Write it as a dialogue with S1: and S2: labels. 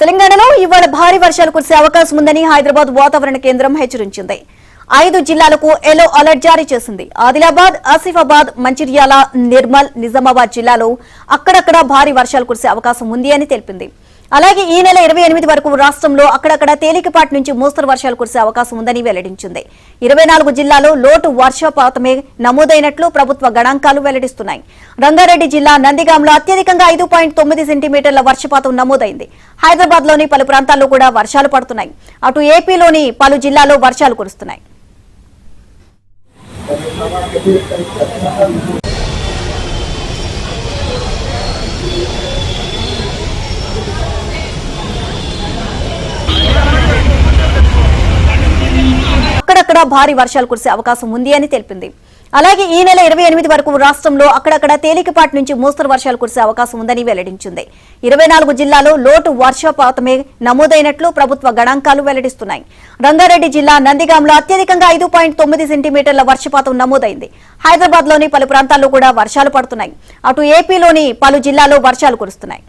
S1: తెలంగాణలో ఇవాళ భారీ వర్షాలు కురిసే అవకాశం ఉందని హైదరాబాద్ వాతావరణ కేంద్రం హెచ్చరించింది. 5 జిల్లాలకు ఎల్లో అలర్ట్ జారీ చేసింది. ఆదిలాబాద్, ఆసిఫాబాద్, మంచిర్యాల, నిర్మల్, నిజామాబాద్ జిల్లాలో అక్కడక్కడ భారీ వర్షాలు కురిసే అవకాశం ఉంది అని తెలిపింది. అలాగే ఈ నెల 28 వరకు రాష్ట్రంలో అక్కడక్కడ తేలికపాటి నుంచి మోస్తరు వర్షాలు కురిసే అవకాశం ఉందని వెల్లడించింది. 24 జిల్లాలో లోటు వర్షపాతమే నమోదైనట్లు ప్రభుత్వ గణాంకాలు వెల్లడిస్తున్నాయి. రంగారెడ్డి జిల్లా నందిగాంలో అత్యధికంగా 5.9 సెంటీమీటర్ల వర్షపాతం నమోదైంది. హైదరాబాద్ లోని పలు ప్రాంతాల్లో కూడా వర్షాలు పడుతున్నాయి. అటు ఏపీలోని పలు జిల్లాల్లో వర్షాలు కురుస్తున్నాయి. అక్కడక్కడ భారీ వర్షాలు కురిసే అవకాశం ఉంది అని తెలిపింది. అలాగే ఈ నెల 28 వరకు రాష్ట్రంలో అక్కడక్కడ తేలికపాటి నుంచి మోస్తరు వర్షాలు కురిసే అవకాశం ఉందని వెల్లడించింది. 24 జిల్లాలో లోటు వర్షపాతమే నమోదైనట్లు ప్రభుత్వ గణాంకాలు వెల్లడిస్తున్నాయి. రంగారెడ్డి జిల్లా నందిగాంలో అత్యధికంగా 5.9 సెంటీమీటర్ల వర్షపాతం నమోదైంది. హైదరాబాద్ లోని పలు ప్రాంతాల్లో కూడా వర్షాలు పడుతున్నాయి. అటు ఏపీలోని పలు జిల్లాల్లో వర్షాలు కురుస్తున్నాయి.